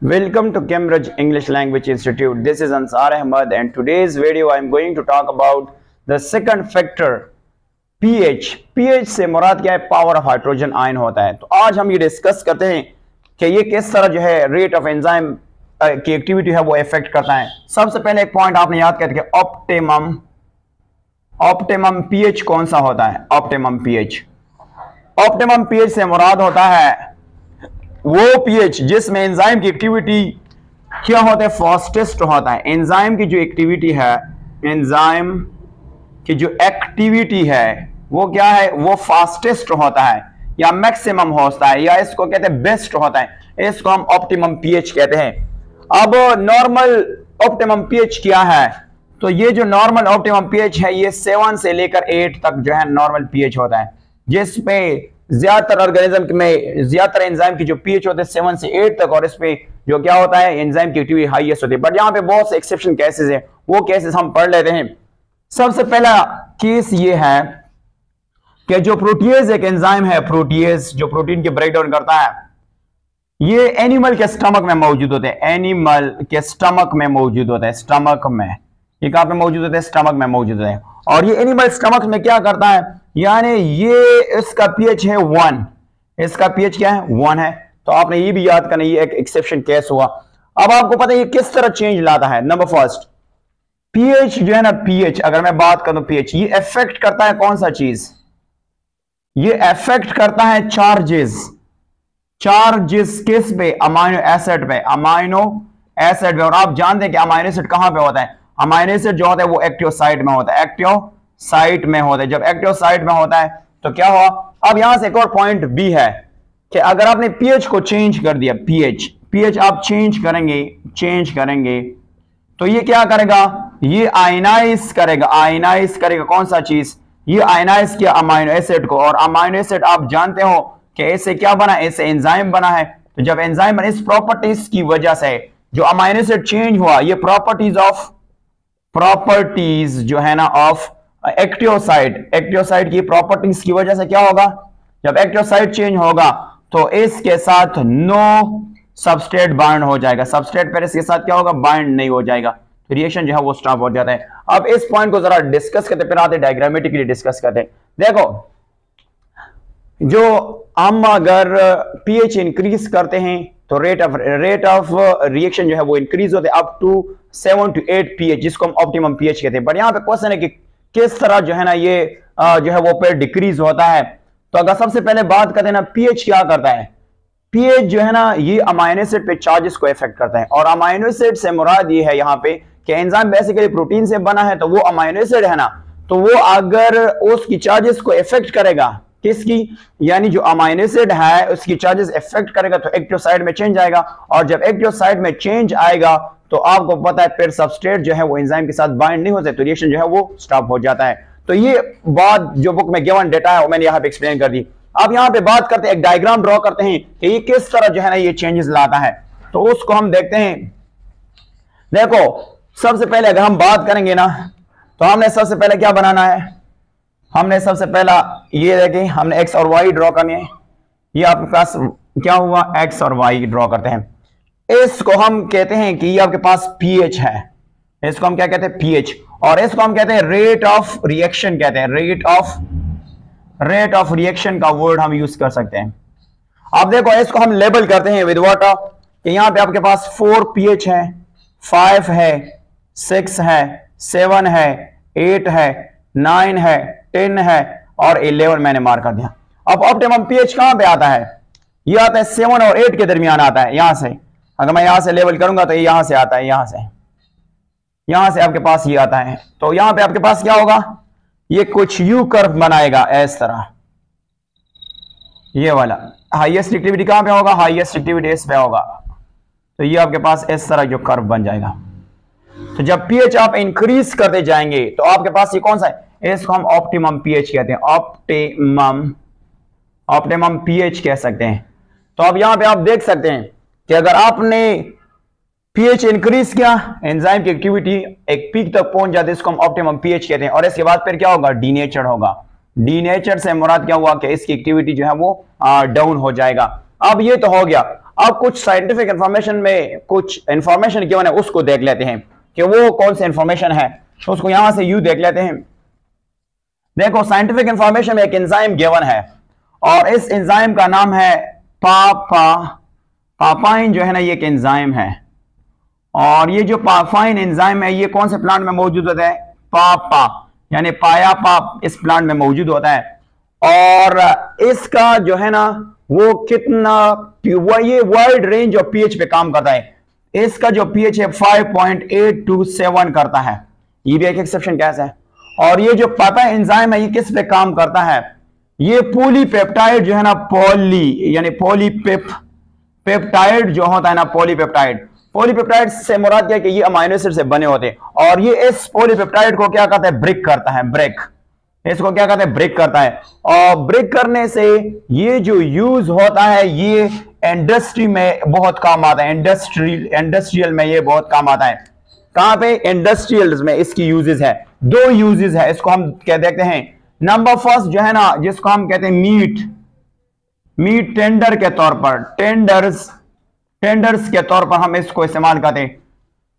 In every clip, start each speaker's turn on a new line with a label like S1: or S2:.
S1: Welcome to Cambridge English Language Institute. This is Ansar Ahmad and today's video I am going to talk about the second factor pH. pH से मुराद क्या है? Power of hydrogen ion होता है। तो आज हम ये discuss करते हैं कि ये किस तरह जो है रेट ऑफ एंजाइम की एक्टिविटी है वो इफेक्ट करता है। सबसे पहले एक पॉइंट आपने याद करके ऑप्टिमम pH कौन सा होता है? ऑप्टिमम pH से मुराद होता है वो pH जिसमें एंजाइम की एक्टिविटी क्या होता है? फास्टेस्ट होता है। एंजाइम की जो एक्टिविटी है वो क्या है? वो फास्टेस्ट होता है या मैक्सिमम होता है या इसको कहते हैं बेस्ट होता है। इसको हम ऑप्टिमम pH कहते हैं। अब नॉर्मल ऑप्टिमम pH क्या है? तो ये जो नॉर्मल ऑप्टिमम pH है ये 7 से लेकर 8 तक जो है नॉर्मल pH होता है, जिसपे ज्यादातर ऑर्गेनिज्म में ज्यादातर एंजाइम की जो pH होते हैं 7 से 8 तक, और इस पे जो क्या होता है एंजाइम की एक्टिविटी हाईएस्ट होती है। बट यहाँ पे बहुत से एक्सेप्शन केसेस हैं, वो केसेस हम पढ़ लेते हैं। सबसे पहला केस ये है कि जो प्रोटीएज एक एंजाइम है, प्रोटीएज जो प्रोटीन के ब्रेक डाउन करता है, ये एनिमल के स्टमक में मौजूद होते हैं। एनिमल के स्टमक में मौजूद होता है। स्टमक में ये कहां पे मौजूद होते हैं? स्टमक में मौजूद है। और ये एनिमल स्टमक में क्या करता है? यानी ये इसका pH है 1। इसका pH क्या है? 1 है। तो आपने ये भी याद करना, ये एक एक्सेप्शन केस हुआ। अब आपको पता है ये किस तरह चेंज लाता है। नंबर फर्स्ट, pH जो है ना, pH अगर मैं बात करूं pH, ये इफेक्ट करता है कौन सा चीज? ये इफेक्ट करता है चार्जेस किस पे? अमाइनो एसिड पे। और आप जानते हैं कि अमाइनो एसिड कहां पे होता है? अमाइनो एसिड जो होता है वो एक्टिव साइट में होता है। जब एक्टिव साइट में होता है तो क्या हुआ? अब यहां से एक और पॉइंट भी है कि अगर आपने pH को चेंज कर दिया, pH आप चेंज करेंगे तो ये क्या करेगा? ये आयनाइज करेगा कौन सा चीज? ये आयनाइज किया अमाइनो एसिड को। और अमाइनो एसिड आप जानते हो कि इससे क्या बना? इससे एंजाइम बना है। तो जब एंजाइम बना, इस प्रॉपर्टीज की वजह से जो अमाइनो एसिड चेंज हुआ, ये प्रॉपर्टीज जो है ना ऑफ एक्टिव साइट की प्रॉपर्टीज की वजह से क्या होगा? जब एक्टिव साइट चेंज होगा तो इसके साथ नो सबस्ट्रेट बाइंड हो जाएगा। सबस्ट्रेट पर इसके साथ क्या होगा? बाइंड नहीं हो जाएगा। तो रिएक्शन जो है वो स्टॉप हो जाता है। अब इस पॉइंट को जरा डिस्कस करते, फिर आते डायग्रामेटिकली डिस्कस करते। देखो, जो हम अगर pH इंक्रीज करते हैं तो रेट ऑफ रिएक्शन जो है वो इंक्रीज होते हैं अप टू 7 to 8 pH, जिसको हम ऑप्टिमम pH कहते हैं। बट यहाँ पे क्वेश्चन है कि किस तरह जो है ना ये जो है वो पे डिक्रीज होता है। तो अगर सबसे पहले बात करते हैं ना, pH क्या करता है? pH जो है ना ये अमाइनो एसिड पे चार्जेस को इफेक्ट करता है। और अमाइनो एसिड से मुराद ये है यहाँ पे कि एंजाइम बेसिकली प्रोटीन से बना है, तो वो अमाइनो एसिड है ना, तो वो अगर उसकी चार्जेस को इफेक्ट करेगा, किसकी? यानी जो अमाइनो एसिड है उसकी चार्जेस इफेक्ट करेगा तो एक्टिव साइट में चेंज आएगा। और जब एक्टिव साइट में चेंज आएगा तो आपको पता है फिर सबस्ट्रेट जो है वो एंजाइम के साथ बाइंड नहीं होते, तो रिएक्शन जो है वो स्टॉप हो जाता है। तो ये बात जो बुक में गिवन डेटा है वो मैंने यहाँ पे एक्सप्लेन कर दी। अब यहाँ पे बात करते हैं, एक डायग्राम ड्रॉ करते हैं कि ये किस तरह जो है ना ये चेंजेस लाता है। तो उसको हम देखते हैं। देखो, सबसे पहले अगर हम बात करेंगे ना, तो हमने सबसे पहले क्या बनाना है? हमने सबसे पहला ये देखें, हमने एक्स और वाई ड्रॉ करनी है। ये आपके पास क्या हुआ? एक्स और वाई ड्रॉ करते हैं। इसको हम कहते हैं कि ये आपके पास pH है। इसको हम क्या कहते हैं? pH। और इसको हम कहते हैं रेट ऑफ रिएक्शन कहते हैं। रेट ऑफ रिएक्शन का वर्ड हम यूज कर सकते हैं। अब देखो, इसको हम लेबल करते हैं विद वाटर कि यहां पे आपके पास 4 pH है, 5 है, 6 है, 7 है, 8 है, 9 है, 10 है और 11 मैंने मार्क कर दिया। अब ऑप्टिमम pH कहां पे आता है? ये आता है 7 और 8 के दरमियान आता है। यहां से अगर मैं यहां से लेवल करूंगा तो ये यहां से आता है, यहां से आपके पास ये आता है। तो यहां पे आपके पास क्या होगा? ये कुछ यू कर्व बनाएगा इस तरह, ये वाला। हाईएस्ट एक्टिविटी कहां पे होगा? हाईएस्ट एक्टिविटी इस पे होगा। तो ये आपके पास इस तरह जो कर्व बन जाएगा। तो जब pH आप इंक्रीज करते जाएंगे तो आपके पास ये कौन सा है? इसको हम ऑप्टिमम pH कहते हैं। ऑप्टिमम pH कह सकते हैं। तो अब यहां पे आप देख सकते हैं कि अगर आपने pH इंक्रीज किया, एंजाइम की एक्टिविटी एक पीक तक पहुंच जाती है, इसको हम ऑप्टिमम pH कहते हैं। और इसके बाद फिर क्या होगा? डीनेचर होगा। डीनेचर से मुराद क्या हुआ कि इसकी एक्टिविटी जो है वो डाउन हो जाएगा। अब ये तो हो गया। अब कुछ साइंटिफिक इंफॉर्मेशन में कुछ इंफॉर्मेशन गिवन है, उसको देख लेते हैं कि वो कौन सी इंफॉर्मेशन है। तो उसको यहां से यू देख लेते हैं। देखो साइंटिफिक इंफॉर्मेशन में एक एंजाइम गिवन है और इस एंजाइम का नाम है पापाइन जो है ना, ये एक एंजाइम है। और ये जो पापाइन एंजाइम है ये कौन से प्लांट में मौजूद होता है? पापा यानी पाया पाप इस प्लांट में मौजूद होता है। और इसका जो है ना वो कितना, ये वाइड रेंज ऑफ पीएच पे काम करता है। इसका जो पीएच है 5.8 to 7 करता है। ये भी एक एक्सेप्शन केस है। और ये जो पापा एंजाइम है ये किस पे काम करता है? ये पॉलीपेप्टाइड जो है ना, पॉली यानी पॉलीपेप्टाइड जो होता है ना, पॉलीपेप्टाइड से मुराद क्या है कि ये अमाइनो एसिड से बने होते हैं। और ये इस पॉलीपेप्टाइड को क्या कहता है? ब्रेक करता है। इसको क्या कहते हैं? ब्रेक करता है। और ब्रेक करने से ये जो यूज होता है ये इंडस्ट्री में बहुत काम आता है। इंडस्ट्रियल में ये बहुत काम आता है। कहां पे? इंडस्ट्रियल्स में इसकी यूजेस है। 2 यूजेस है। इसको हम क्या देखते हैं? नंबर फर्स्ट जो है ना, जिसको हम कहते हैं मीट टेंडर के तौर पर, टेंडर्स के तौर पर हम इसको इस्तेमाल करते हैं।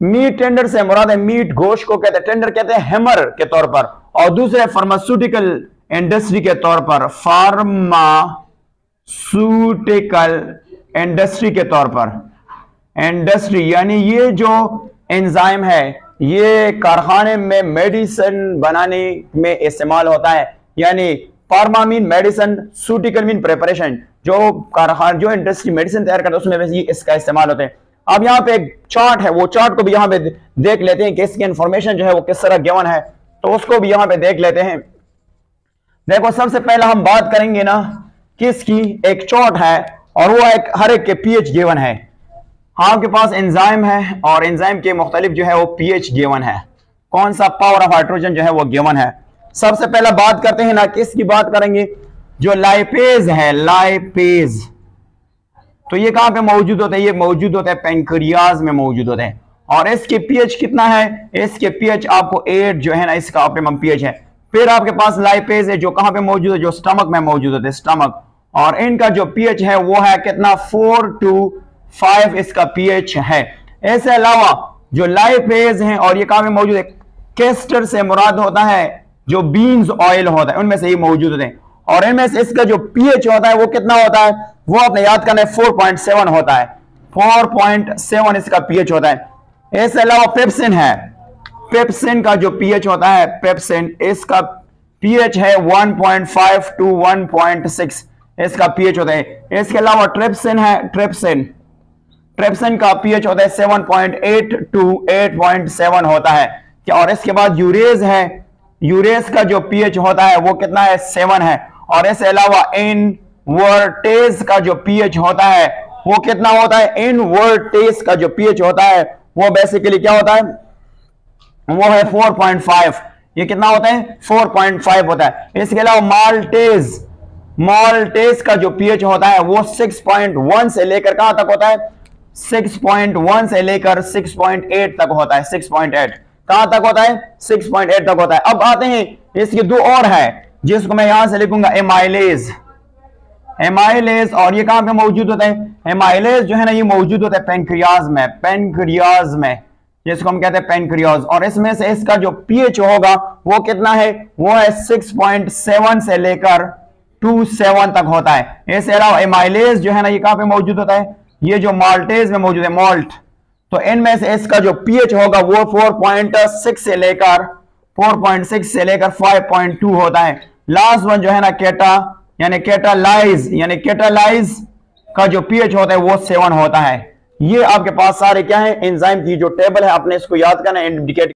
S1: मीट टेंडर से मुराद है मीट, गोश्त को कहते हैं, टेंडर कहते हैं हैमर के तौर पर। और दूसरे फार्मास्यूटिकल इंडस्ट्री के तौर पर, फार्मास्यूटिकल इंडस्ट्री के तौर पर, इंडस्ट्री यानी ये जो एंजाइम है ये कारखाने में मेडिसिन बनाने में इस्तेमाल होता है। यानी pharma mean medicine, ceutical mean preparation. जो कारखाना जो इंडस्ट्री मेडिसिन तैयार करता है उसमें वैसे इसका इस्तेमाल होता है। अब यहाँ पे एक चार्ट है, वो चार्ट को भी यहाँ पे देख लेते हैं कि इसकी इंफॉर्मेशन जो है वो किस तरह गिवन है, तो उसको भी यहाँ पे देख लेते हैं। देखो सबसे पहले हम बात करेंगे ना किसकी, एक चार्ट है और वो एक हर एक के पीएच गिवन है। आपके पास एंजाइम है और एंजाइम के मुख्तलिफ जो है वो पीएच गिवन है, कौन सा पावर ऑफ हाइड्रोजन जो है वो गिवन है। सबसे पहले बात करते हैं ना किसकी बात करेंगे, जो लाइपेज है, लाइपेज। तो ये कहां पे मौजूद होता है? ये मौजूद होता है पेनक्रियाज में मौजूद होता है। और इसके पीएच कितना है? इसके पीएच आपको 8 जो है ना इसका ऑप्टिमम पीएच है। फिर आपके पास लाइपेज है जो कहां पे मौजूद है? जो स्टमक में मौजूद होता है, स्टमक। और इनका जो पीएच है वो है कितना? 4 to 5 इसका पीएच है। इसके अलावा जो लाइपेज है और ये कहां पे मौजूद है? केस्टर से मुराद होता है जो बीन्स ऑयल होता है उनमें से ये मौजूद होते हैं। और इनमें से इसका जो पीएच होता है वो कितना होता है? वो आपने याद करना है 4.7 होता है। 4.7 इसका पीएच होता है। इसके अलावा पेप्सिन है, पेप्सिन का जो पीएच होता है, पेप्सिन इसका पीएच है 1.5 to 1.6 इसका पीएच होता है। इसके अलावा ट्रिप्सिन है, ट्रिप्सिन का पीएच होता है 7.8 to 8.7 होता है। और इसके बाद यूरेज है, यूरेज का जो पीएच होता है वो कितना है? 7 है। और इसके अलावा इनवर्टेज का जो पीएच होता है वो कितना होता है? इनवर्टेज का जो पीएच होता है वो बेसिकली क्या होता है? वो है 4.5। ये कितना होता है? 4.5 होता है। इसके अलावा माल्टेज का जो पीएच होता है वो 6.1 से लेकर कहां तक होता है? 6.1 से लेकर 6.8 तक होता है। 6.8 कहां तक होता है? 6.8 तक होता है। अब आते हैं इसके 2 और है जिसको मैं यहां से लिखूंगा एमाइलेज। और ये कहां पे मौजूद होता है? एमाइलेज जो है ना ये मौजूद होता है पेनक्रियाज में, जिसको हम कहते हैं पेनक्रियाज। और इसमें से इसका जो पीएच होगा वो कितना है? वो है 6.7 से लेकर 2.7 तक होता है। इसके अलावा एमाइलेज जो है ना ये कहां पे मौजूद होता है? ये जो माल्टेज में मौजूद है, माल्ट। तो इनमें से इसका जो पीएच होगा वो 4.6 से लेकर 5.2 होता है। लास्ट वन जो है ना कैटालाइज का जो पीएच होता है वो 7 होता है। ये आपके पास सारे क्या है? एंजाइम की जो टेबल है, आपने इसको याद करना है, इंडिकेट